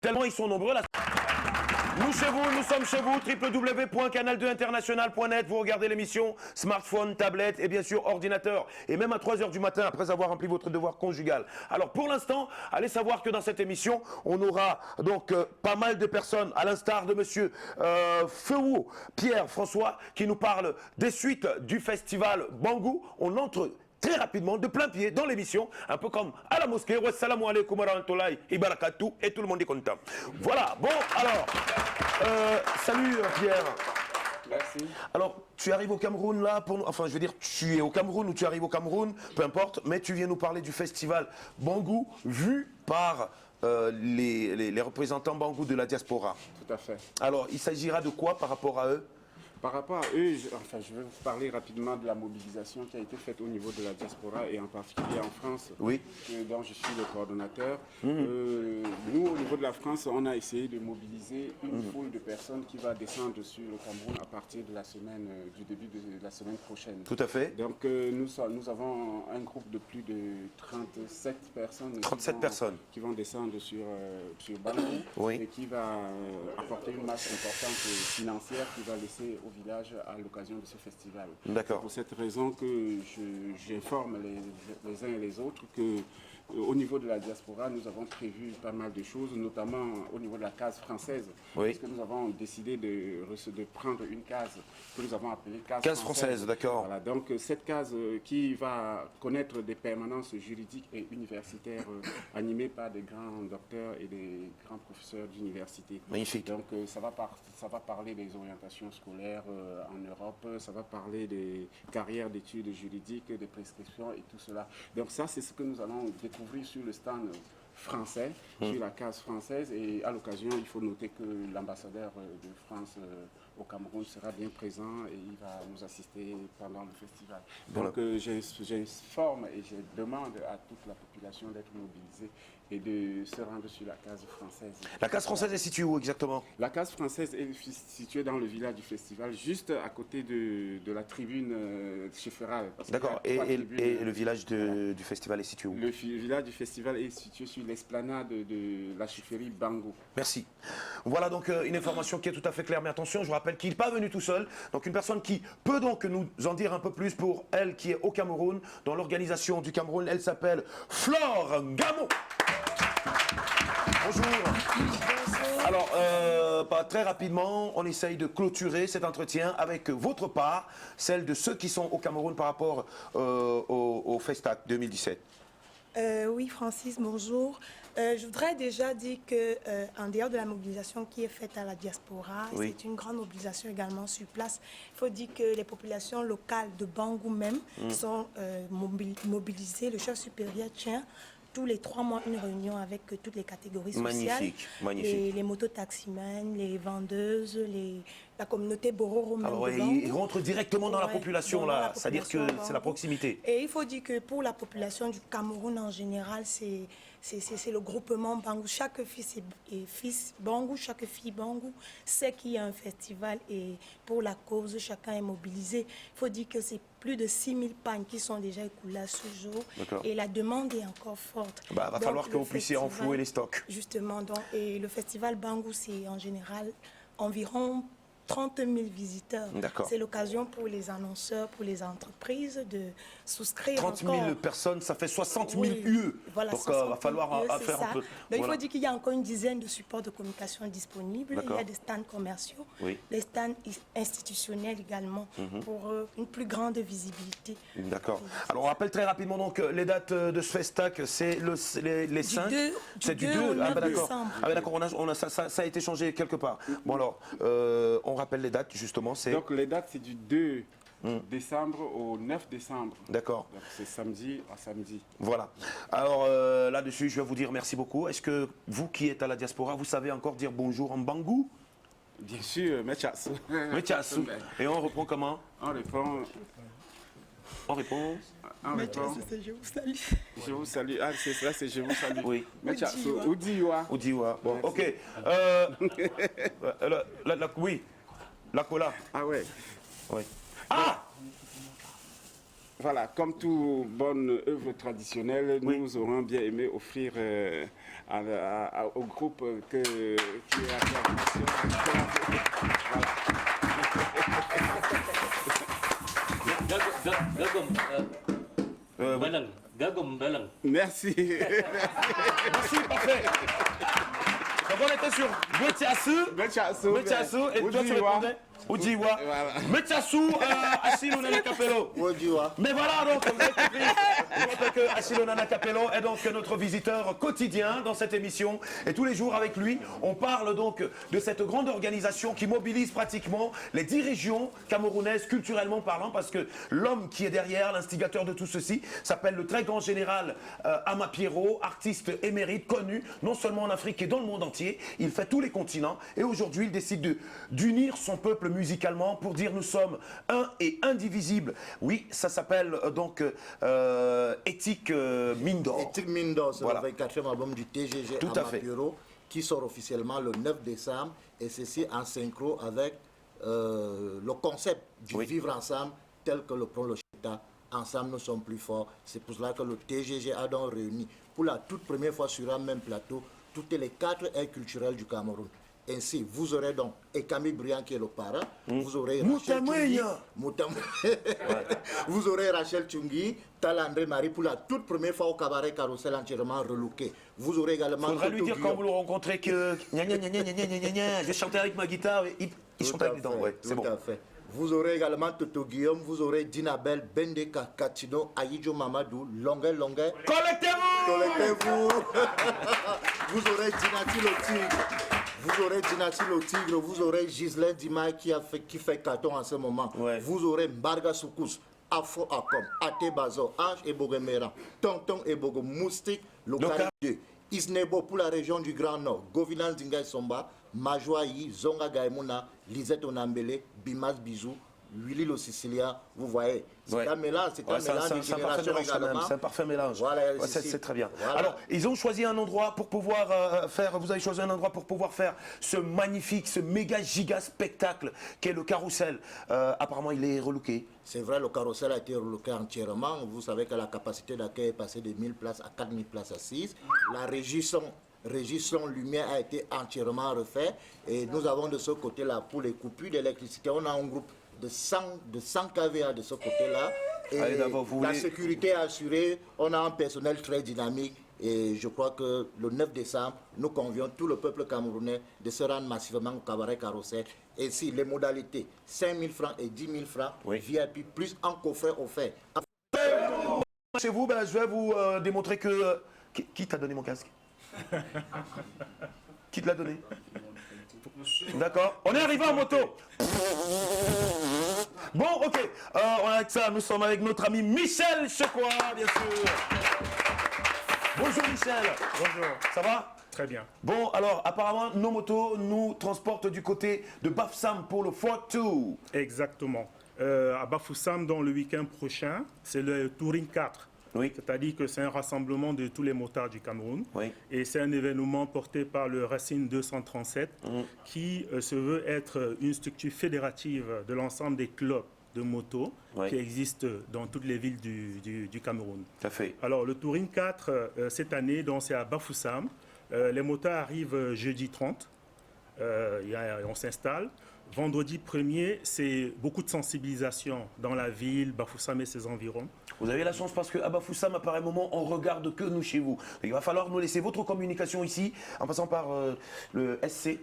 Tellement ils sont nombreux là. Nous sommes chez vous, www.canal2international.net. Vous regardez l'émission, smartphone, tablette et bien sûr ordinateur. Et même à 3 h du matin, après avoir rempli votre devoir conjugal. Alors pour l'instant, allez savoir que dans cette émission, on aura donc pas mal de personnes, à l'instar de monsieur Feu Pierre-François, qui nous parle des suites du festival Bangou. On entre très rapidement, de plein pied, dans l'émission, un peu comme à la mosquée. Wassalamu alaikum wa rahmatullahi wa barakatuh, et tout le monde est content. Voilà, bon, alors, salut Pierre. Merci. Alors, tu arrives au Cameroun là, enfin je veux dire, tu es au Cameroun ou tu arrives au Cameroun, peu importe, mais tu viens nous parler du festival Bangou, vu par les représentants Bangou de la diaspora. Tout à fait. Alors, il s'agira de quoi par rapport à eux? Par rapport à eux, je vais vous parler rapidement de la mobilisation qui a été faite au niveau de la diaspora et en particulier en France, oui, dont je suis le coordonnateur. Nous, au niveau de la France, on a essayé de mobiliser une foule de personnes qui va descendre sur le Cameroun à partir de la semaine, du début de la semaine prochaine. Tout à fait. Donc nous avons un groupe de plus de 37 personnes. 37 personnes. Qui vont descendre sur Bangou, oui, et qui va apporter une masse importante financière qui va laisser au village à l'occasion de ce festival. D'accord. C'est pour cette raison que j'informe les uns et les autres que au niveau de la diaspora, nous avons prévu pas mal de choses, notamment au niveau de la case française, oui, parce que nous avons décidé de prendre une case que nous avons appelée case française. D'accord. Voilà, donc cette case qui va connaître des permanences juridiques et universitaires animées par des grands docteurs et des grands professeurs d'université. Magnifique. Donc ça va parler des orientations scolaires en Europe, ça va parler des carrières d'études juridiques, des prescriptions et tout cela. Donc ça, c'est ce que nous allons découvrir sur le stand français, sur la case française, et à l'occasion, il faut noter que l'ambassadeur de France au Cameroun sera bien présent et il va nous assister pendant le festival. Donc j'informe et je demande à toute la population d'être mobilisée et de se rendre sur la case française. La case française est située où exactement? La case française est située dans le village du festival, juste à côté de la tribune Chefferal. D'accord, et le village du festival est situé où? Le village du festival est situé sur l'esplanade de la chefferie Bangou. Merci. Voilà donc une information qui est tout à fait claire, mais attention, je vous rappelle qu'il n'est pas venu tout seul, donc une personne qui peut donc nous en dire un peu plus pour elle qui est au Cameroun, dans l'organisation du Cameroun, elle s'appelle Flore Gamon. Bonjour. Alors, très rapidement, on essaye de clôturer cet entretien avec votre part, celle de ceux qui sont au Cameroun par rapport au Festac 2017. Oui, Francis, bonjour. Je voudrais déjà dire qu'en dehors de la mobilisation qui est faite à la diaspora, oui, c'est une grande mobilisation également sur place. Il faut dire que les populations locales de Bangou même sont mobilisées. Le chef supérieur tient tous les 3 mois une réunion avec toutes les catégories sociales. Magnifique, magnifique. Les mototaximens, les vendeuses, la communauté Bororo. Alors ouais, ils rentrent directement dans la population là, c'est-à-dire que c'est la proximité. Et il faut dire que pour la population du Cameroun en général, c'est le groupement Bangou. Chaque fils et fils Bangou, chaque fille Bangou sait qu'il y a un festival et pour la cause, chacun est mobilisé. Il faut dire que c'est plus de 6000 pagnes qui sont déjà écoulées à ce jour et la demande est encore forte. Bah, va falloir que vous puissiez renflouer les stocks. Justement, donc, et le festival Bangou, c'est en général environ 30 000 visiteurs. C'est l'occasion pour les annonceurs, pour les entreprises de souscrire 30 000 encore. Personnes, ça fait 60 000 UE. Voilà, donc il va falloir faire ça. un peu. Donc il faut dire qu'il y a encore une dizaine de supports de communication disponibles. Il y a des stands commerciaux, des stands institutionnels également, pour une plus grande visibilité. D'accord. Alors on rappelle très rapidement donc les dates de ce festac, c'est les 5. C'est du 2 au 9 décembre. Ah d'accord, ça a été changé quelque part. Bon alors, on rappelle les dates justement. Donc les dates c'est du 2 décembre au 9 décembre. D'accord. Donc c'est samedi à samedi. Voilà. Alors là-dessus, je vais vous dire merci beaucoup. Est-ce que vous qui êtes à la diaspora, vous savez encore dire bonjour en Bangou? Bien sûr, Metchassou. Metchassou. Et on reprend comment? On répond. C'est je vous salue. Je vous salue. Ah, c'est ça, c'est je vous salue. Oui. Metchassou. Oudiwa. Oudiwa. Bon, ok. Oui. La cola. Ah ouais. Oui. Ah! Voilà, comme toute bonne œuvre traditionnelle, nous aurons bien aimé offrir au groupe qui est à transmission. Merci. Merci, parfait. Donc on était sur Betchasu, et toi tu répondais Ojiwa. Betchasu, Achille Nana Capello. Mais voilà, donc vous avez compris que Achille Nana Capello est donc notre visiteur quotidien dans cette émission. Et tous les jours avec lui, on parle donc de cette grande organisation qui mobilise pratiquement les 10 régions camerounaises culturellement parlant, parce que l'homme qui est derrière, l'instigateur de tout ceci, s'appelle le très grand général Ama Pierrot, artiste émérite, connu non seulement en Afrique et dans le monde entier. Il fait tous les continents et aujourd'hui il décide d'unir son peuple musicalement pour dire nous sommes un et indivisibles. Oui, ça s'appelle donc Éthique Mindo. Éthique Mindo, c'est le 24e album du TGG Ama Pierrot qui sort officiellement le 9 décembre et ceci en synchro avec le concept du vivre ensemble tel que le prend le Chita. Ensemble nous sommes plus forts. C'est pour cela que le TGG a donc réuni pour la toute première fois sur un même plateau toutes les 4 aires culturelles du Cameroun. Ainsi, vous aurez donc Ekami Briand qui est le parrain, vous aurez Rachel Tchungui, vous aurez Rachel Tchungui, Talandré Marie pour la toute première fois au cabaret Carousel entièrement relooké. Vous aurez également... Faudra lui dire quand vous le rencontrez que j'ai chanté avec ma guitare et il chante avec les dents. Ouais, c'est bon. Tout à fait. Vous aurez également Toto Guillaume, vous aurez Dinabel, Bendeka, Katino, Aïdjo Mamadou, Longuet. Collectez-vous. Vous aurez Dinati le Tigre. Vous aurez Dinati le Tigre, vous aurez Gislaine Dimaï qui fait carton en ce moment. Vous aurez Mbarga Soukous, Afro Akom, Ate Bazo, Ange et Bogemera, Tonton et Bogo, Moustique, Local 2, Isnebo pour la région du Grand Nord, Govinan Zingay Somba, Majwaï, Zonga Gaïmouna, Lisette Onambele, Bimas Bizou, Willy le Sicilien, vous voyez. C'est un mélange, de génération également. C'est un parfait mélange. Voilà, c'est très bien. Voilà. Alors, ils ont choisi un endroit pour pouvoir faire, vous avez choisi un endroit pour pouvoir faire ce magnifique, ce méga giga spectacle qu'est le Carrousel. Apparemment, il est relooké. C'est vrai, le Carrousel a été relooké entièrement. Vous savez que la capacité d'accueil est passée de 1000 places à 4000 places assises. La régie son lumière a été entièrement refait. Et nous avons de ce côté-là, pour les coupures d'électricité, on a un groupe de 100 kVA de ce côté-là. Et la sécurité est assurée. On a un personnel très dynamique. Et je crois que le 9 décembre, nous convions tout le peuple camerounais de se rendre massivement au cabaret Carrousel. Et si les modalités, 5 000 francs et 10 000 francs, VIP, plus un coffret offert. Chez vous, ben, je vais vous démontrer que... Qui t'a donné mon casque? Qui te l'a donné? D'accord. On est arrivé en moto. Bon, ok. Avec ça, nous sommes avec notre ami Michel Chekoua, bien sûr. Bonjour Michel. Bonjour. Ça va? Très bien. Bon, alors, apparemment, nos motos nous transportent du côté de Bafoussam pour le Fort 2. Exactement. À Bafoussam, dans le week-end prochain, c'est le Touring 4. Oui. C'est-à-dire que c'est un rassemblement de tous les motards du Cameroun. Oui. Et c'est un événement porté par le Racine 237 qui se veut être une structure fédérative de l'ensemble des clubs de moto qui existent dans toutes les villes du Cameroun. Tout à fait. Alors, le Touring 4, cette année, c'est à Bafoussam. Les motards arrivent jeudi 30. On s'installe. Vendredi 1er, c'est beaucoup de sensibilisation dans la ville, Bafoussam et ses environs. Vous avez la chance parce qu'à Bafoussam, à pareil moment, on regarde que nous chez vous. Il va falloir nous laisser votre communication ici, en passant par le SC.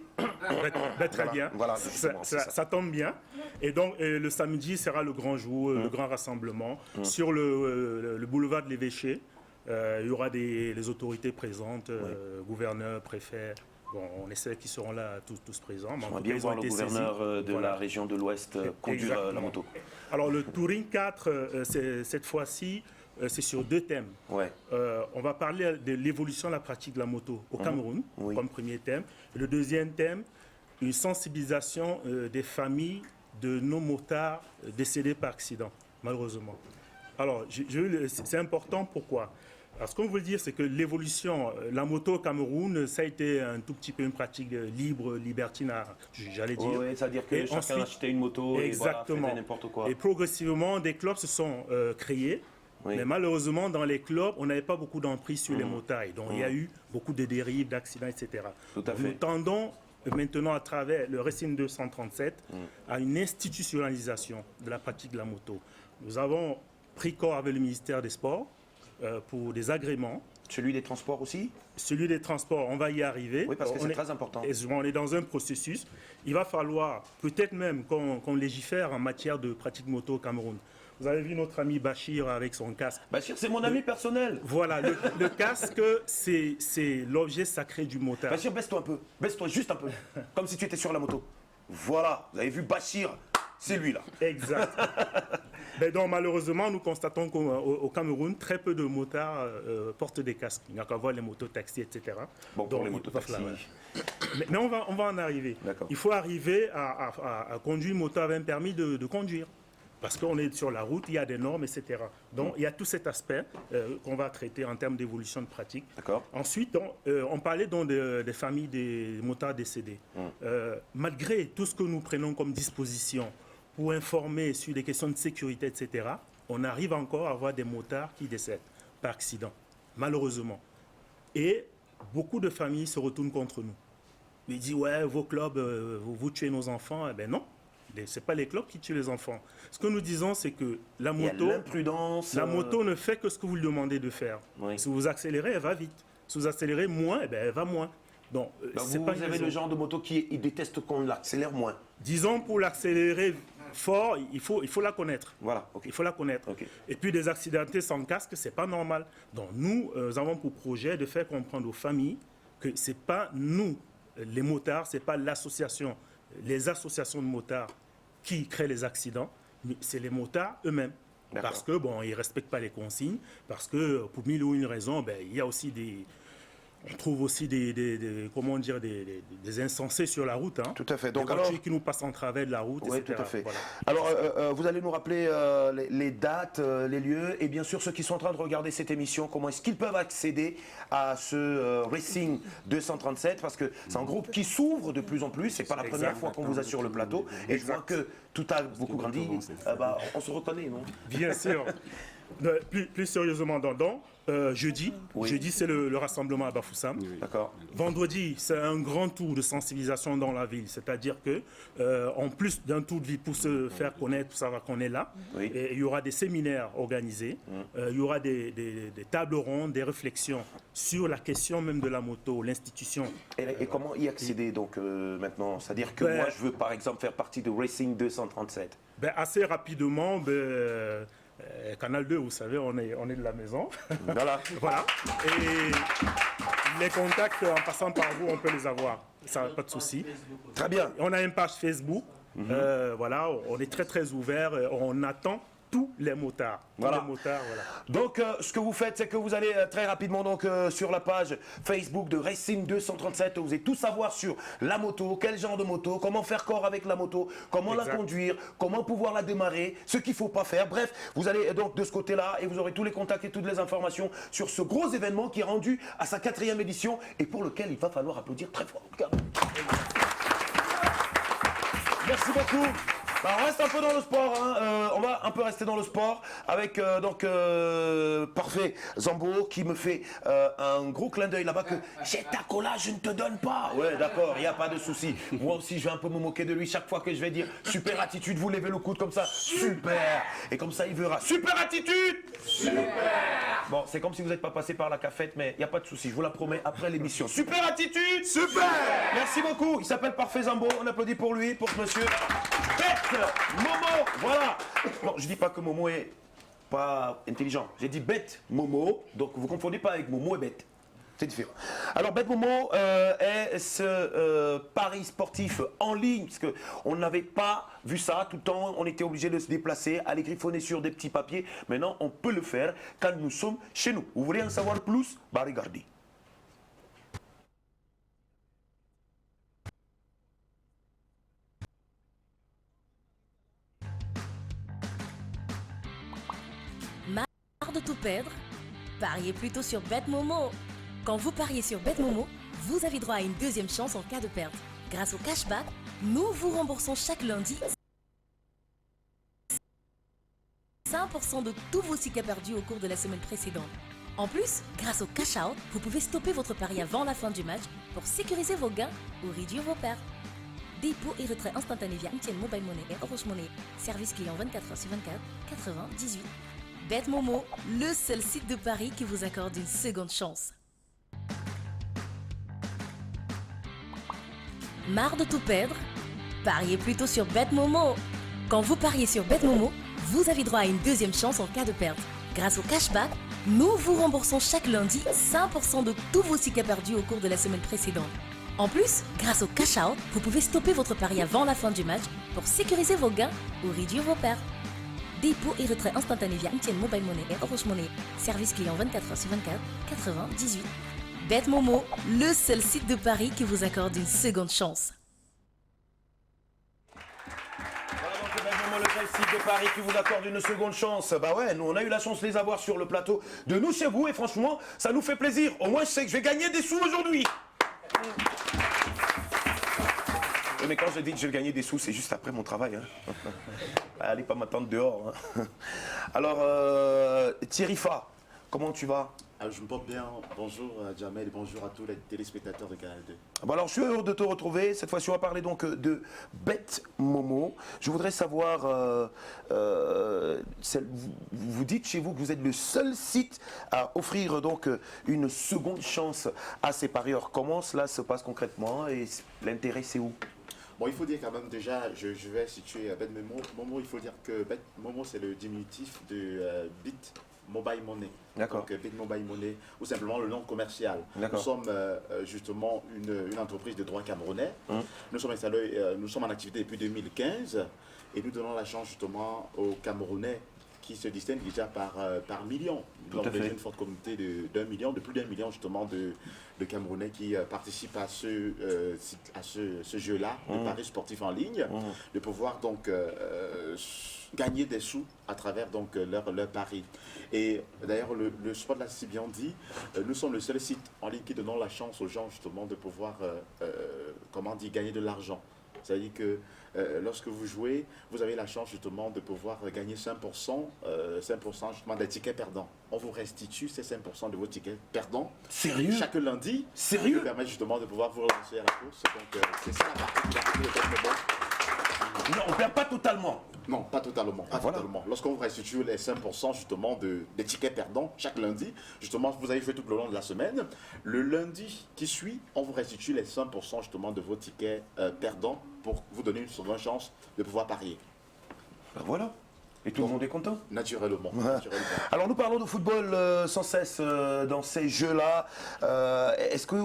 Très bien, voilà, ça tombe bien. Et donc, le samedi sera le grand jour, le grand rassemblement. Sur le boulevard de l'Évêché, il y aura les autorités présentes, gouverneurs, préfets. Bon, on essaie qu'ils seront là tous présents. On va bien voir le gouverneur de la région de l'Ouest conduire la moto. Alors le Touring 4, cette fois-ci, c'est sur 2 thèmes. On va parler de l'évolution de la pratique de la moto au Cameroun, comme premier thème. Et le deuxième thème, une sensibilisation des familles de nos motards décédés par accident, malheureusement. Alors, c'est important, pourquoi ? Alors, ce qu'on veut dire, c'est que l'évolution, la moto au Cameroun, ça a été un tout petit peu une pratique libre, libertine, j'allais dire. Oui, c'est-à-dire que chacun achetait une moto et voilà, faisait n'importe quoi. Et progressivement, des clubs se sont créés. Oui. Mais malheureusement, dans les clubs, on n'avait pas beaucoup d'emprise sur les motards. Donc, il y a eu beaucoup de dérives, d'accidents, etc. Tout à fait. Nous tendons maintenant, à travers le Racing 237, à une institutionnalisation de la pratique de la moto. Nous avons pris corps avec le ministère des Sports pour des agréments. Celui des transports aussi? Celui des transports, on va y arriver. Oui, parce que c'est très important. On est dans un processus. Il va falloir peut-être même qu'on légifère en matière de pratique moto au Cameroun. Vous avez vu notre ami Bachir avec son casque. Bachir, c'est mon ami personnel. Voilà, le casque, c'est l'objet sacré du motard. Bachir, baisse-toi un peu. Baisse-toi juste un peu. Comme si tu étais sur la moto. Voilà, vous avez vu Bachir, c'est lui là. Exact. Mais donc malheureusement, nous constatons qu'au Cameroun, très peu de motards portent des casques. Il n'y a qu'à voir les mototaxis, etc. Bon, pour les mototaxis. Mais on va en arriver. Il faut arriver à conduire une moto avec un permis de conduire. Parce qu'on est sur la route, il y a des normes, etc. Donc, il y a tout cet aspect qu'on va traiter en termes d'évolution de pratique. Ensuite, on parlait donc des familles des motards décédés. Malgré tout ce que nous prenons comme disposition pour informer sur des questions de sécurité, etc., on arrive encore à avoir des motards qui décèdent par accident, malheureusement. Et beaucoup de familles se retournent contre nous. Ils disent, ouais, vos clubs, vous tuez nos enfants. Eh bien non. Ce n'est pas les clubs qui tuent les enfants. Ce que nous disons, c'est que la moto ne fait que ce que vous lui demandez de faire. Oui. Si vous accélérez, elle va vite. Si vous accélérez moins, elle va moins. Donc, vous avez le genre de moto qui déteste qu'on l'accélère moins. Disons, pour l'accélérer fort, il faut la connaître. Voilà. Il faut la connaître. Et puis, des accidentés sans casque, ce n'est pas normal. Donc, nous avons pour projet de faire comprendre aux familles que ce n'est pas nous, les motards, ce n'est pas l'association, les associations de motards qui créent les accidents, mais c'est les motards eux-mêmes. Parce que bon, ils ne respectent pas les consignes, parce que pour mille ou une raisons, il y a aussi on trouve aussi des insensés sur la route. Hein. Tout à fait. Donc, des voitures qui nous passent en travers de la route, oui, etc. Tout à fait. Voilà. Alors, vous allez nous rappeler les dates, les lieux, et bien sûr, ceux qui sont en train de regarder cette émission, comment est-ce qu'ils peuvent accéder à ce Racing 237, parce que c'est un groupe qui s'ouvre de plus en plus. C'est pas la première fois qu'on vous a sur le plateau, et je vois que tout a beaucoup grandi. On se reconnaît, non? Bien sûr. Plus sérieusement, jeudi, c'est le rassemblement à Bafoussam. D'accord. Vendredi, c'est un grand tour de sensibilisation dans la ville. C'est-à-dire que, en plus d'un tour de ville pour se faire connaître, pour savoir qu'on est là, et il y aura des séminaires organisés, il y aura des tables rondes, des réflexions sur la question même de la moto, l'institution. Et comment y accéder donc maintenant? C'est-à-dire que moi, je veux par exemple faire partie de Racing 237. Assez rapidement, Canal 2, vous savez, on est de la maison. Voilà. Voilà. Et les contacts, en passant par vous, on peut les avoir. Ça, pas de souci. Très bien. On a une page Facebook. Voilà, on est très, très ouvert. On attend tous les motards. Voilà. Voilà. Donc, ce que vous faites, c'est que vous allez très rapidement sur la page Facebook de Racing 237. Vous allez tout savoir sur la moto, quel genre de moto, comment faire corps avec la moto, comment la conduire, comment pouvoir la démarrer, ce qu'il ne faut pas faire. Bref, vous allez donc de ce côté-là et vous aurez tous les contacts et toutes les informations sur ce gros événement qui est rendu à sa 4e édition et pour lequel il va falloir applaudir très fort. Merci beaucoup. On reste un peu dans le sport, hein. On va un peu rester dans le sport avec Parfait Zambo qui me fait un gros clin d'œil là-bas que j'ai ta cola, je ne te donne pas. Ouais, d'accord, il n'y a pas de souci. Moi aussi, je vais un peu me moquer de lui chaque fois que je vais dire super attitude, vous levez le coude comme ça, super. Et comme ça, il verra super attitude. Super. Bon, c'est comme si vous n'êtes pas passé par la cafette, mais il n'y a pas de souci, je vous la promets après l'émission. Super attitude. Super. Merci beaucoup. Il s'appelle Parfait Zambo. On applaudit pour lui, pour ce monsieur. Bête Momo, voilà. Non, je dis pas que Momo est pas intelligent. J'ai dit bête Momo, donc vous confondez pas avec Momo et bête. C'est différent. Alors bête Momo est ce pari sportif en ligne, parce qu'on n'avait pas vu ça tout le temps. On était obligé de se déplacer, aller griffonner sur des petits papiers. Maintenant, on peut le faire quand nous sommes chez nous. Vous voulez en savoir plus? Bah regardez. De tout perdre, Pariez plutôt sur BetMomo. Quand vous pariez sur BetMomo, vous avez droit à une deuxième chance en cas de perte. Grâce au cashback, nous vous remboursons chaque lundi 5% de tous vos tickets perdus au cours de la semaine précédente. En plus, grâce au cash out, vous pouvez stopper votre pari avant la fin du match pour sécuriser vos gains ou réduire vos pertes. Dépôt et retrait instantané via MTN Mobile Money et Orange Money. Service client 24h/24, 80 18. BetMomo, le seul site de paris qui vous accorde une seconde chance. Marre de tout perdre? Pariez plutôt sur BetMomo. Quand vous pariez sur BetMomo, vous avez droit à une deuxième chance en cas de perte. Grâce au cashback, nous vous remboursons chaque lundi 5% de tous vos tickets perdus au cours de la semaine précédente. En plus, grâce au cash out, vous pouvez stopper votre pari avant la fin du match pour sécuriser vos gains ou réduire vos pertes. Dépôt et retrait instantané via MTN Mobile Money et Orange Money. Service client 24h/24, 80 18. BetMomo, le seul site de paris qui vous accorde une seconde chance. Le seul site de Paris qui vous accorde une seconde chance. Bah ouais, nous on a eu la chance de les avoir sur le plateau de nous chez vous et franchement, ça nous fait plaisir. Au moins je sais que je vais gagner des sous aujourd'hui. Mais quand je dis que je vais gagner des sous, c'est juste après mon travail. Hein. Allez pas m'attendre dehors. Hein. Alors, Thierry Fa, comment tu vas? Je me porte bien. Bonjour Jamel et bonjour à tous les téléspectateurs de Canal 2. Bon alors, je suis heureux de te retrouver. Cette fois-ci, on va parler donc de BetMomo. Je voudrais savoir, vous dites chez vous que vous êtes le seul site à offrir donc une seconde chance à ses parieurs. Comment cela se passe concrètement et l'intérêt c'est où? Bon, il faut dire quand même déjà, je vais situer BetMomo. Momo, il faut dire que BetMomo c'est le diminutif de Bit Mobile Money. D'accord. Donc Bit Mobile Money, ou simplement le nom commercial. Nous sommes justement une entreprise de droit camerounais. Nous sommes installés, nous sommes en activité depuis 2015 et nous donnons la chance justement aux Camerounais qui se distinguent déjà par millions. Nous avons déjà une forte communauté de plus d'un million justement de Camerounais qui participent à ce jeu-là, de paris sportifs en ligne, de pouvoir donc gagner des sous à travers donc leur paris. Et d'ailleurs, le sport l'a si bien dit, nous sommes le seul site en ligne qui donnons la chance aux gens justement de pouvoir gagner de l'argent. C'est-à-dire que lorsque vous jouez, vous avez la chance justement de pouvoir gagner 5% justement des tickets perdants. On vous restitue ces 5% de vos tickets perdants. Sérieux? Chaque lundi. Sérieux? Qui permet justement de pouvoir vous relancer à la course. Donc c'est ça la partie de Non, on ne perd pas totalement. Non, pas totalement. Pas totalement. Lorsqu'on vous restitue les 5% justement des tickets perdants chaque lundi, justement, vous avez fait tout le long de la semaine. Le lundi qui suit, on vous restitue les 5% justement de vos tickets perdants pour vous donner une seconde chance de pouvoir parier. Ben voilà. Et tout le monde est content? Naturellement. Ouais. Naturellement. Alors nous parlons de football sans cesse dans ces jeux-là. Est-ce que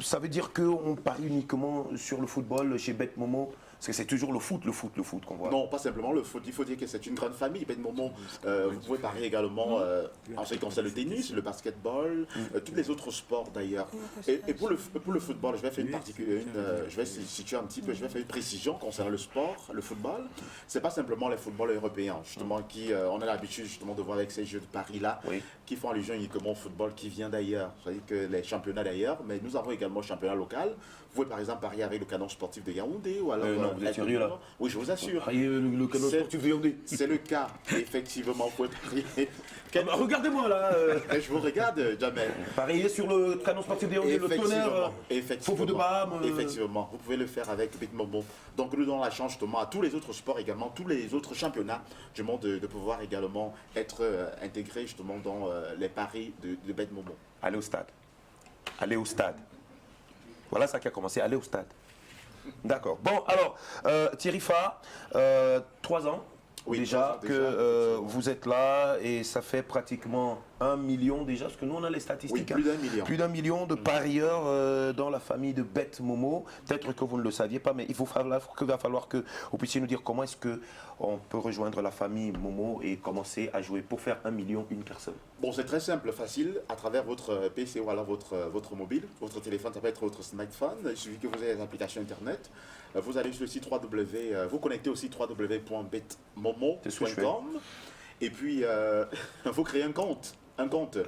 ça veut dire qu'on parie uniquement sur le football chez BetMomo? Parce que c'est toujours le foot qu'on voit. Non, pas simplement le foot. Il faut dire que c'est une grande famille. BetMomo, vous pouvez parier également en ce qui concerne le tennis, le basketball, tous les autres sports d'ailleurs. Et pour le football, je vais faire je vais situer un petit peu, je vais faire une précision concernant le sport, le football. C'est pas simplement les footballs européens, justement, qui on a l'habitude justement de voir avec ces jeux de paris-là, qui font allusion uniquement au football qui vient d'ailleurs. C'est-à-dire que les championnats d'ailleurs, mais nous avons également le championnat local. Vous pouvez par exemple parier avec le Canon sportif de Yaoundé ou alors. Non, vous êtes sérieux là? Oui, je vous assure. Le Canon sportif de Yaoundé. C'est le cas, effectivement, vous pouvez parier. Regardez-moi là. Je vous regarde, Jamel. Parier sur le Canon sportif de Yaoundé, le Tonnerre, Fofo de Baham. Effectivement, vous pouvez le faire avec BetMomo. Donc nous donnons la chance justement à tous les autres sports également, tous les autres championnats du monde de pouvoir également être intégrés justement dans les paris de BetMomo. Allez au stade. Allez au stade. Voilà ça qui a commencé, aller au stade. D'accord. Bon, alors, Thierry Fa, 3 ans déjà que vous êtes là et ça fait pratiquement 1 million déjà, parce que nous on a les statistiques. Oui, plus d'1 million. Plus d'1 million de parieurs dans la famille de BetMomo. Peut-être que vous ne le saviez pas, mais il va falloir que vous puissiez nous dire comment est-ce qu'on peut rejoindre la famille Momo et commencer à jouer pour faire 1 million une personne. Bon, c'est très simple, facile, à travers votre PC ou alors votre mobile, votre téléphone, ça peut être votre smartphone. Il suffit que vous ayez les applications internet. Vous allez sur le site vous connectez au site www.betmomo.com et puis vous créez un compte. un compte.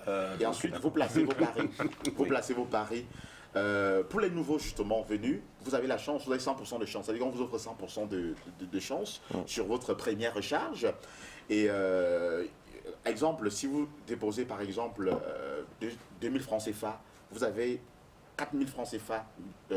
Et ensuite, vous placez vos paris. Vous placez vos paris. Pour les nouveaux justement venus, vous avez la chance, vous avez 100% de chance. C'est-à-dire qu'on vous offre 100% de chance sur votre première recharge. Et exemple, si vous déposez par exemple 2000 francs CFA, vous avez 4000 francs CFA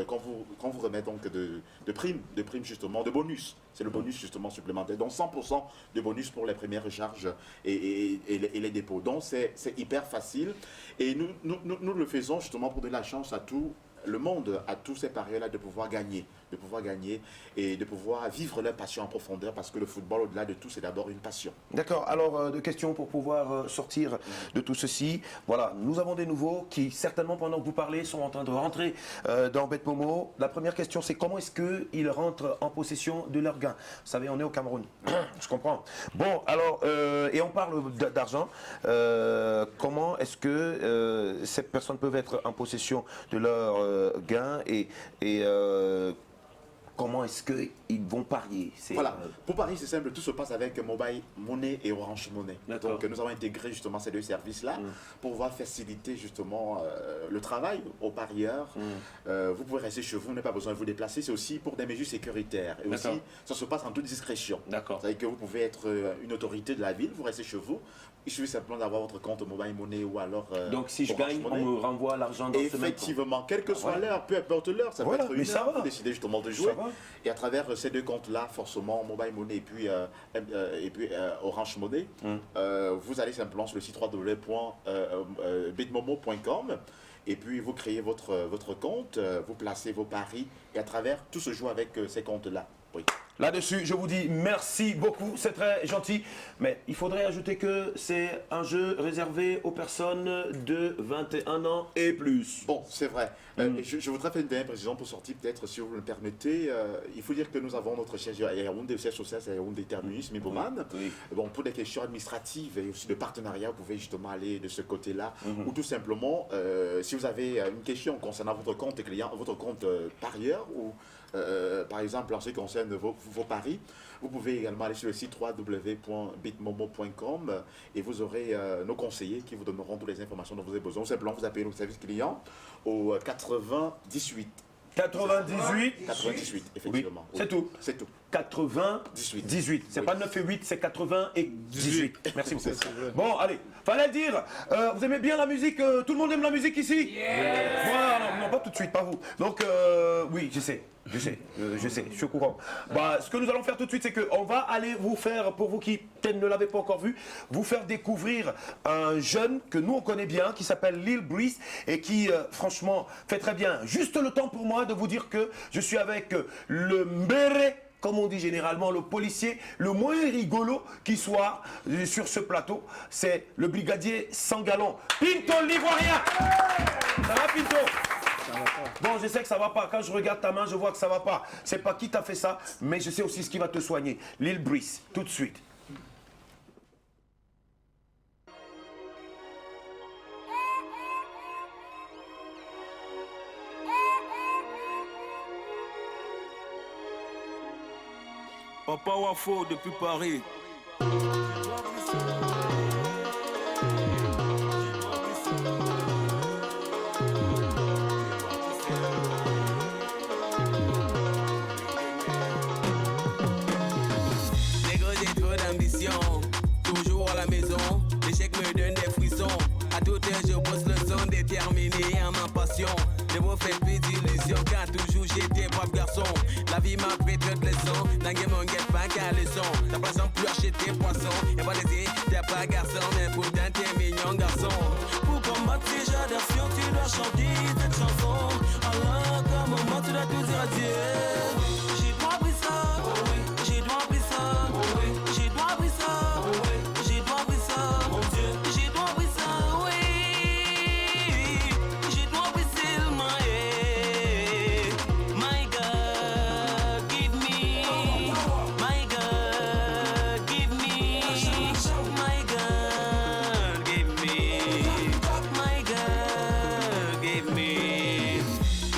qu'on vous remet donc de primes justement, de bonus. C'est le bonus justement supplémentaire. Donc 100% de bonus pour les premières recharges et les dépôts. Donc c'est hyper facile. Et nous le faisons justement pour donner la chance à tout le monde, à tous ces parieurs-là de pouvoir gagner et de pouvoir vivre leur passion en profondeur, parce que le football, au-delà de tout, c'est d'abord une passion. D'accord. Alors, deux questions pour pouvoir sortir de tout ceci. Voilà, nous avons des nouveaux qui, certainement, pendant que vous parlez, sont en train de rentrer dans BetMomo. La première question, c'est comment est-ce qu'ils rentrent en possession de leurs gains? Vous savez, on est au Cameroun. Je comprends. Bon, alors, et on parle d'argent. Comment est-ce que ces personnes peuvent être en possession de leurs gains et comment est-ce qu'ils vont parier? Voilà, pour parier c'est simple, tout se passe avec Mobile Money et Orange Money. Donc nous avons intégré justement ces deux services-là pour pouvoir faciliter justement le travail aux parieurs. Vous pouvez rester chez vous, vous n'avez pas besoin de vous déplacer, c'est aussi pour des mesures sécuritaires. Et aussi, ça se passe en toute discrétion. C'est-à-dire que vous pouvez être une autorité de la ville, vous restez chez vous. Il suffit simplement d'avoir votre compte Mobile Money ou alors. Donc si je gagne, on me renvoie l'argent dans ce même compte. Effectivement, quelle que soit l'heure, peu importe l'heure, ça peut être une heure, vous décidez justement de jouer. Et à travers ces deux comptes-là, forcément, Mobile Money et puis Orange Money, vous allez simplement sur le site www.betmomo.com et puis vous créez votre compte, vous placez vos paris et à travers, tout se joue avec ces comptes-là. Oui. Là-dessus, je vous dis merci beaucoup, c'est très gentil. Mais il faudrait ajouter que c'est un jeu réservé aux personnes de 21 ans et plus. Bon, c'est vrai. Je voudrais faire une dernière précision pour sortir, peut-être, si vous me le permettez. Il faut dire que nous avons notre siège à Yaoundé, le siège social, c'est à Yaoundé Terminus, Miboman. Bon, pour des questions administratives et aussi de partenariat, vous pouvez justement aller de ce côté-là. Ou tout simplement, si vous avez une question concernant votre compte client, votre compte parieur, ou par exemple en ce qui concerne vos paris, vous pouvez également aller sur le site www.bitmomo.com et vous aurez nos conseillers qui vous donneront toutes les informations dont vous avez besoin. Simplement, vous appelez nos services clients au 98. 98, effectivement. Oui. C'est tout. C'est tout. 98. C'est pas 9 et 8, c'est 80 et 18. Merci beaucoup. Bon, allez, fallait le dire. Vous aimez bien la musique? Tout le monde aime la musique ici? Voilà, non, pas tout de suite, pas vous. Donc, oui, je sais, je suis au courant. Bah, ce que nous allons faire tout de suite, c'est qu'on va aller vous faire, pour vous qui peut-être ne l'avez pas encore vu, vous faire découvrir un jeune que nous on connaît bien, qui s'appelle Lil Breeze et qui, franchement, fait très bien. Juste le temps pour moi de vous dire que je suis avec le mbéré, comme on dit généralement, le policier le moins rigolo qui soit sur ce plateau, c'est le brigadier Sangalon. Pinto l'Ivoirien. Ça va, Pinto? Bon, je sais que ça va pas. Quand je regarde ta main, je vois que ça va pas. C'est pas qui t'a fait ça, mais je sais aussi ce qui va te soigner. Lil Breeze, tout de suite. Papa Wafo depuis Paris. Négro, j'ai trop d'ambition, toujours à la maison. L'échec me donne des frissons. À tout heure, je bosse le son, déterminé à ma passion. Ne vous faites plus d'illusions, car toujours j'étais brave garçon. La vie m'a pris toute leçon, la game on get pas qu'à leçon. T'as pas sans plus acheter poisson, y'a pas d'essai, t'es pas garçon, mais pourtant t'es mignon garçon. Pour combattre ces genres d'action, tu dois chanter cette chanson. Alors, qu'à un moment, tu dois tout dire à Dieu. J'ai droit pris ça, j'ai droit pris ça, j'ai droit pris ça, j'ai droit pris ça, mon Dieu, j'ai droit pris ça, oui. J'ai droit pris seulement, my God, give me, my God, give me, my God, give me, my God, give me.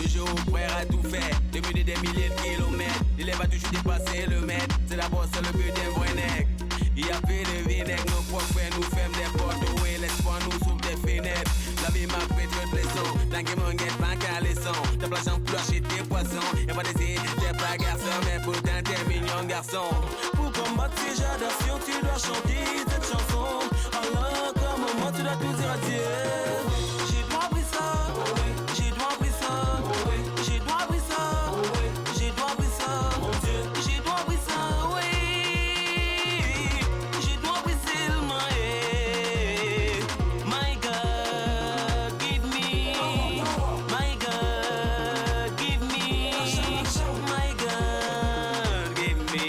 Toujours prêt à tout faire, depuis des milliers de kilomètres. Il est pas toujours dépassé le mètre, c'est d'abord c'est le but d'un vrai nec. Il y a plus de vinaigre, nos propres frères nous ferment des portes, oui, l'espoir nous langue mon guette pas caleçon. T'as pas j'en pleure chez tes poissons. Y'a pas d'essai, t'es pas garçon, mais pourtant t'es mignon garçon. Pour combattre ces j'adaptations, tu dois chanter cette chanson. Alors comme un moment tu dois tout dire à Dieu. J'ai droit pris ça, j'ai droit pris ça, j'ai droit pris ça, j'ai droit pris ça, mon Dieu, j'ai droit pris ça, oui. J'ai droit pris seulement, my God, give me, my God, give me, my God, give me,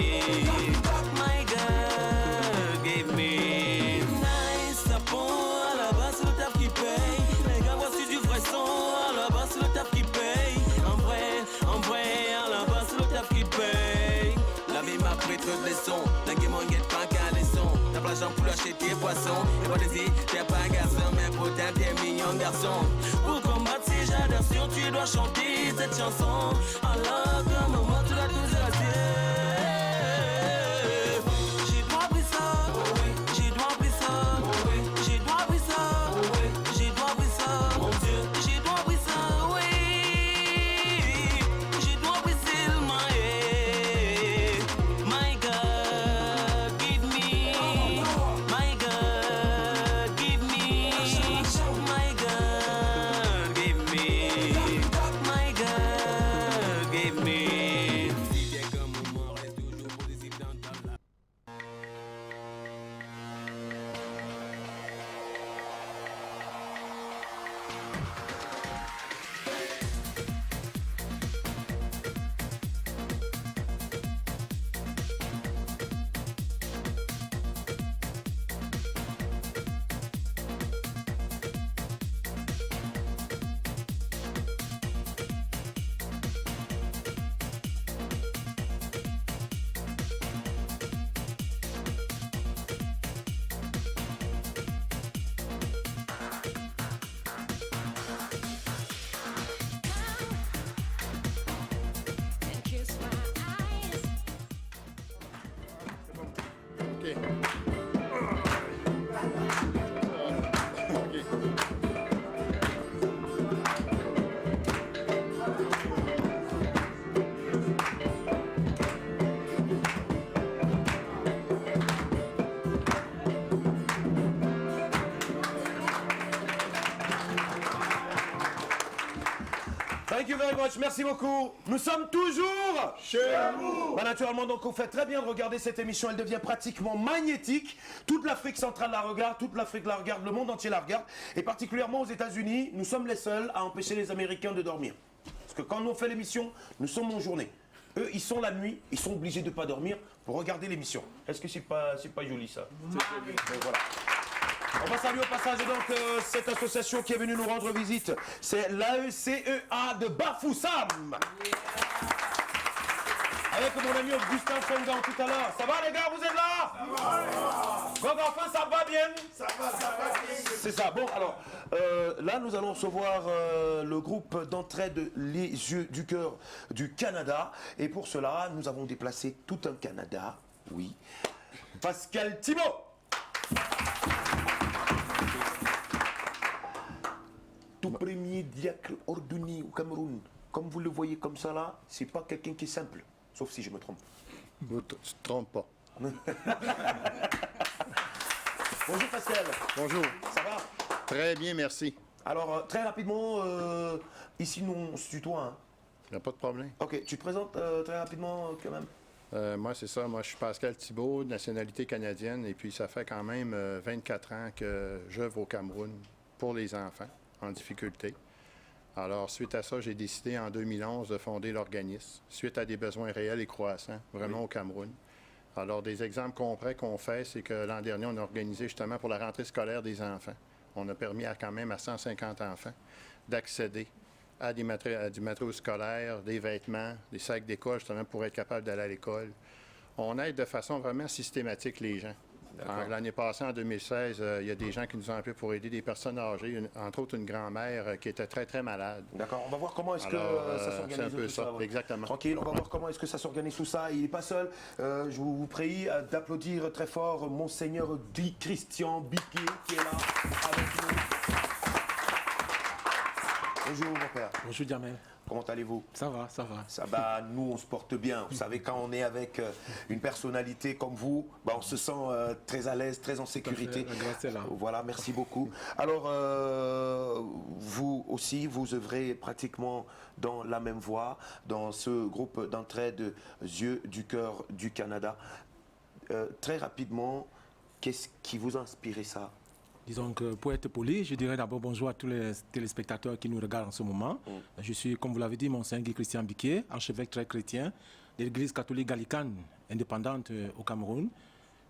my God, give me. Nice, ça prend à la base le taf qui paye. Les gars, voici du vrai son, à la base le taf qui paye. En vrai, à la base le taf qui paye. La vie m'a pris trop de leçons, la game on guette pas qu'à leçon. T'as pas l'argent pour acheter tes poissons. Et pas désir, t'es pas un garçon, mais pourtant t'es mignon garçon. Pour combattre ces j'adaptations, tu dois chanter cette chanson. Alors comme un mot, tu dois tout dire à Dieu. J'ai droit pris ça, j'ai droit pris ça, j'ai droit pris ça, j'ai droit pris ça, mon Dieu, j'ai droit pris ça, oui. J'ai droit pris seulement, my God, give me, my God, give me, my God, give me, my God, give me. Si t'es comme moi, reste toujours positif dans ta life. Thank you very much, merci beaucoup. Nous sommes toujours chez vous. Bah, naturellement, donc, on fait très bien de regarder cette émission. Elle devient pratiquement magnétique. Toute l'Afrique centrale la regarde, toute l'Afrique la regarde, le monde entier la regarde. Et particulièrement aux États-Unis, nous sommes les seuls à empêcher les Américains de dormir. Parce que quand nous on fait l'émission, nous sommes en journée. Eux, ils sont la nuit, ils sont obligés de ne pas dormir pour regarder l'émission. Est-ce que c'est pas joli ça? Voilà. On va saluer au passage donc cette association qui est venue nous rendre visite. C'est l'AECEA de Bafoussam. Avec mon ami Augustin Fengan tout à l'heure. Ça va les gars, vous êtes là? Ça va. Donc enfin ça va bien? Ça va bien. C'est ça. Bon alors, là nous allons recevoir le groupe d'entraide Les Yeux du Cœur du Canada. Et pour cela, nous avons déplacé tout un Canada. Oui. Pascal Thibault. Tout premier diacre ordonné au Cameroun. Comme vous le voyez comme ça là, c'est pas quelqu'un qui est simple. Sauf si je me trompe. Tu te trompes pas. Bonjour Pascal. Bonjour. Ça va? Très bien, merci. Alors, très rapidement, ici nous on se tutoie. Hein. Il n'y a pas de problème. Ok, tu te présentes très rapidement quand même? Moi, c'est ça. Moi, je suis Pascal Thibault, de nationalité canadienne. Et puis, ça fait quand même 24 ans que j'œuvre au Cameroun pour les enfants en difficulté. Alors, suite à ça, j'ai décidé en 2011 de fonder l'organisme, suite à des besoins réels et croissants, vraiment au Cameroun. Alors, des exemples concrets qu'on fait, c'est que l'an dernier, on a organisé justement pour la rentrée scolaire des enfants. On a permis quand même à 150 enfants d'accéder à du matériel scolaire, des vêtements, des sacs d'école, justement pour être capable d'aller à l'école. On aide de façon vraiment systématique les gens. L'année passée, en 2016, il y a des gens qui nous ont appelés pour aider des personnes âgées, entre autres une grand-mère qui était très, très malade. D'accord, on va voir comment est-ce que ça s'organise. C'est un peu ça, ouais. Exactement. Tranquille, on va voir comment est-ce que ça s'organise tout ça. Il n'est pas seul. Je vous prie d'applaudir très fort Monseigneur Di Christian Biquet qui est là avec nous. Bonjour mon père. Bonjour Jamel. Comment allez-vous? Ça va, ça va. Ça va, nous on se porte bien. Vous savez, quand on est avec une personnalité comme vous, on se sent très à l'aise, très en sécurité. Voilà, merci beaucoup. Alors, vous aussi, vous œuvrez pratiquement dans la même voie, dans ce groupe d'entraide Yeux du cœur du Canada. Très rapidement, qu'est-ce qui vous a inspiré ça? Disons que pour être poli, je dirais d'abord bonjour à tous les téléspectateurs qui nous regardent en ce moment. Je suis, comme vous l'avez dit, Monseigneur Guy Christian Biquet, archevêque très chrétien de l'Église catholique gallicane indépendante au Cameroun.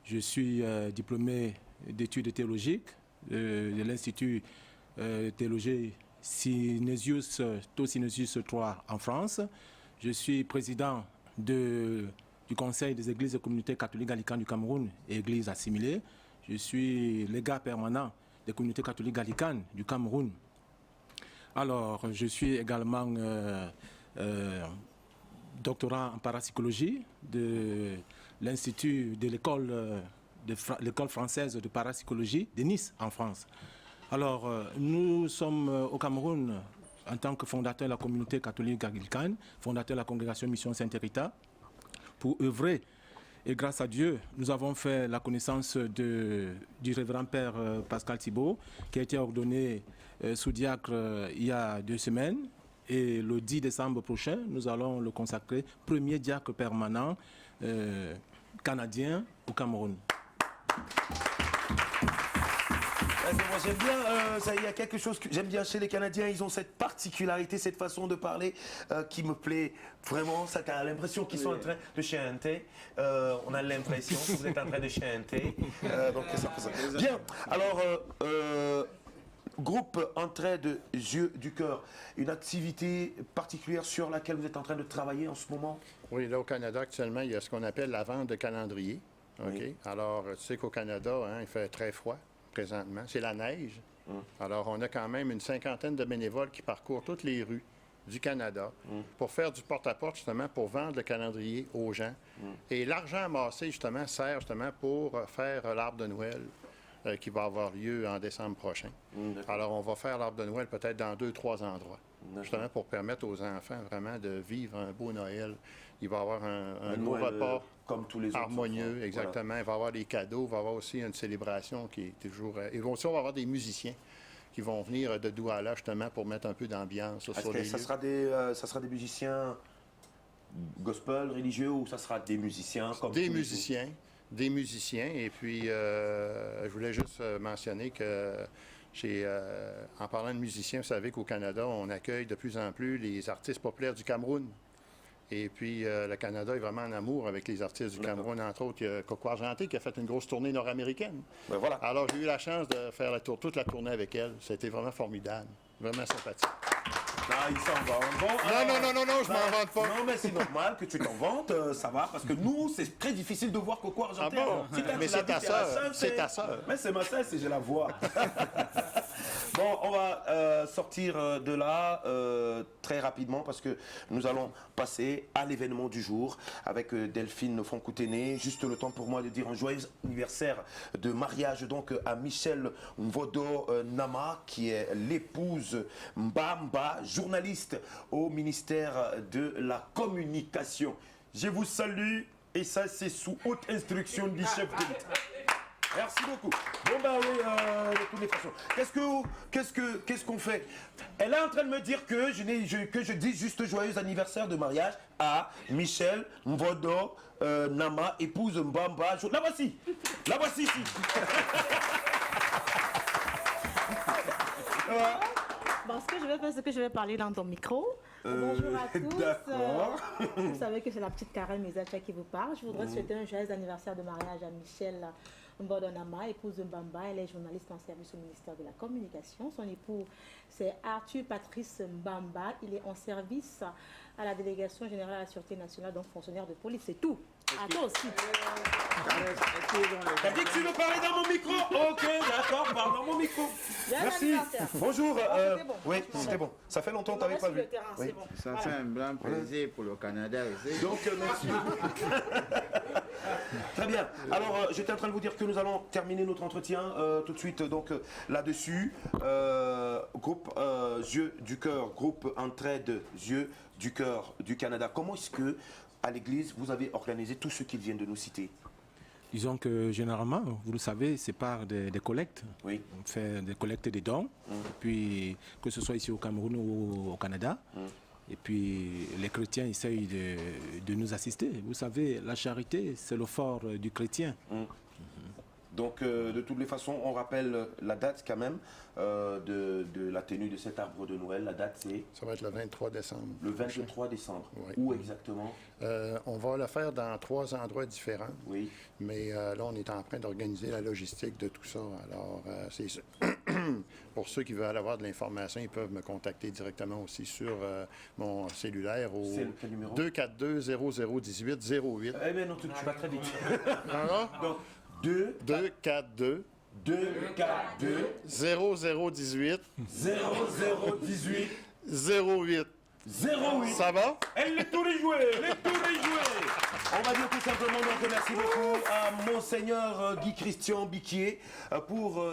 Je suis diplômé d'études théologiques de l'Institut théologique Tho-Synesius III en France. Je suis président du Conseil des Églises et communautés catholiques gallicanes du Cameroun et Églises assimilées. Je suis légat permanent des communautés catholiques gallicanes du Cameroun. Alors, je suis également doctorant en parapsychologie de l'Institut de l'école française de parapsychologie de Nice, en France. Alors, nous sommes au Cameroun en tant que fondateur de la communauté catholique gallicane, fondateur de la congrégation Mission Saint-Hérita, pour œuvrer. Et grâce à Dieu, nous avons fait la connaissance du révérend Père Pascal Thibault, qui a été ordonné sous-diacre il y a 2 semaines. Et le 10 décembre prochain, nous allons le consacrer premier diacre permanent canadien au Cameroun. Moi, j'aime bien, il y a quelque chose que j'aime bien chez les Canadiens, ils ont cette particularité, cette façon de parler qui me plaît vraiment. Ça, t'as l'impression qu'ils sont en train de chanter. On a l'impression que vous êtes en train de chanter. Donc, ça. Bien, alors, groupe Entraide Yeux du cœur, une activité particulière sur laquelle vous êtes en train de travailler en ce moment? Oui, là au Canada, actuellement, il y a ce qu'on appelle la vente de calendrier. Oui. Alors, tu sais qu'au Canada, il fait très froid. Présentement, c'est la neige. Alors, on a quand même une 50aine de bénévoles qui parcourent toutes les rues du Canada pour faire du porte-à-porte, justement, pour vendre le calendrier aux gens. Et l'argent amassé, justement, sert justement pour faire l'arbre de Noël qui va avoir lieu en décembre prochain. Alors, on va faire l'arbre de Noël peut-être dans 2-3 endroits, justement pour permettre aux enfants vraiment de vivre un beau Noël. Il va y avoir un beau repas comme tous les autres harmonieux, enfants. exactement. Voilà. Il va y avoir des cadeaux, il va y avoir aussi une célébration qui est toujours... Et aussi, on va avoir des musiciens qui vont venir de Douala, justement, pour mettre un peu d'ambiance sur les lieux. Ça sera des musiciens gospel, religieux, ou ça sera des musiciens comme des musiciens. Et puis, je voulais juste mentionner que... en parlant de musiciens, vous savez qu'au Canada, on accueille de plus en plus les artistes populaires du Cameroun. Et puis, le Canada est vraiment en amour avec les artistes du Cameroun. Entre autres, il y a Coco Argenté qui a fait une grosse tournée nord-américaine. Voilà. Alors, j'ai eu la chance de faire toute la tournée avec elle. C'était vraiment formidable, vraiment sympathique. Ah, il s'en vante. Bon, non, je m'en vante pas. Non, mais c'est normal que tu t'en vantes, ça va, parce que nous, c'est très difficile de voir Coco Argenté. Ah bon? Mais c'est ta sœur. C'est ta sœur. Mais c'est ma sœur si je la vois. Bon, on va sortir de là très rapidement parce que nous allons passer à l'événement du jour avec Delphine Fonkouténé. Juste le temps pour moi de dire un joyeux anniversaire de mariage donc à Michel Mvodo Nama, qui est l'épouse Mbamba, journaliste au ministère de la Communication. Je vous salue et ça c'est sous haute instruction du chef de l'État. Merci beaucoup. Bon ben oui, de toutes les façons. Qu'est-ce qu'on fait? Elle est en train de me dire que je dis juste joyeux anniversaire de mariage à Michel Mvodo Nama, épouse Mbamba. La voici ici. Bon, ce que je vais faire, c'est que je vais parler dans ton micro. Bonjour à tous. D'accord. Vous savez que c'est la petite Karen Mezacha qui vous parle. Je voudrais souhaiter un joyeux anniversaire de mariage à Michel Mbodonama, épouse de Mbamba. Elle est journaliste en service au ministère de la Communication. Son époux, c'est Arthur Patrice Mbamba. Il est en service à la délégation générale à la sûreté nationale, donc fonctionnaire de police, c'est tout. À toi aussi. T'as dit que tu veux parler dans mon micro? Ok, d'accord, parle dans mon micro. Merci. Bonjour. Bon. Oui, c'était bon. Ça fait longtemps que tu n'avais pas vu. Oui. Bon. Ça fait un grand plaisir pour le Canada aussi. Donc, merci. Très bien. Alors, j'étais en train de vous dire que nous allons terminer notre entretien tout de suite. Donc, là-dessus, groupe Yeux du Cœur, groupe Entraide Yeux du Cœur du Canada. Comment est-ce que, à l'église, vous avez organisé tout ce qu'ils viennent de nous citer? Disons que généralement, vous le savez, c'est par des collectes. Oui. On fait des collectes des dons, puis que ce soit ici au Cameroun ou au Canada. Et puis les chrétiens essayent de nous assister. Vous savez, la charité, c'est le fort du chrétien. Donc, de toutes les façons, on rappelle la date quand même de la tenue de cet arbre de Noël. La date, c'est... Ça va être le 23 décembre. Le 23 décembre. Oui. Où exactement? On va le faire dans 3 endroits différents. Oui. Mais là, on est en train d'organiser la logistique de tout ça. Alors, c'est pour ceux qui veulent avoir de l'information, ils peuvent me contacter directement aussi sur mon cellulaire au 242-0018-08. Eh bien non, tu vas très vite. Donc, 242 0018 0018 08. 08. Ça va? Elle est tout rejouée, On va dire tout simplement donc merci beaucoup à Monseigneur Guy Christian Biquier pour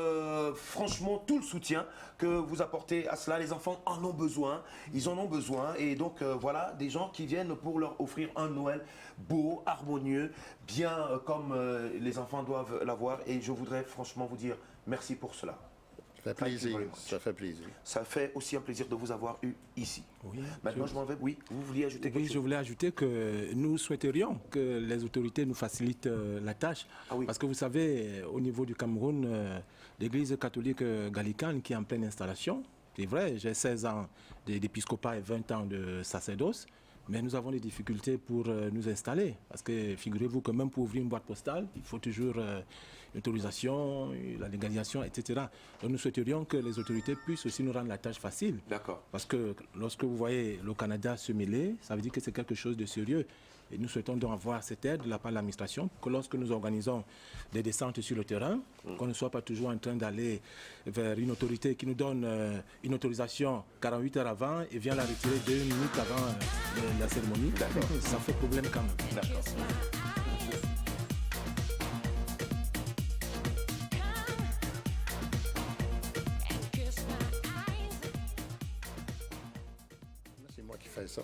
franchement tout le soutien que vous apportez à cela. Les enfants en ont besoin, ils en ont besoin et donc voilà des gens qui viennent pour leur offrir un Noël beau, harmonieux, bien comme les enfants doivent l'avoir et je voudrais franchement vous dire merci pour cela. Ça fait plaisir. Ça fait plaisir. Ça fait aussi un plaisir de vous avoir eu ici. Oui. Maintenant, je m'en vais. Oui, vous vouliez ajouter quelque chose? Oui, je voulais ajouter que nous souhaiterions que les autorités nous facilitent la tâche. Parce que vous savez, au niveau du Cameroun, l'église catholique gallicane qui est en pleine installation, c'est vrai, j'ai 16 ans d'épiscopat et 20 ans de sacerdoce. Mais nous avons des difficultés pour nous installer. Parce que figurez-vous que même pour ouvrir une boîte postale, il faut toujours une autorisation, la légalisation, etc. Donc nous souhaiterions que les autorités puissent aussi nous rendre la tâche facile. D'accord. Parce que lorsque vous voyez le Canada se mêler, ça veut dire que c'est quelque chose de sérieux. Et nous souhaitons donc avoir cette aide de la part de l'administration, que lorsque nous organisons des descentes sur le terrain, qu'on ne soit pas toujours en train d'aller vers une autorité qui nous donne une autorisation 48 heures avant et vient la retirer 2 minutes avant la cérémonie. Ça fait problème quand même. D'accord. C'est moi qui fais ça.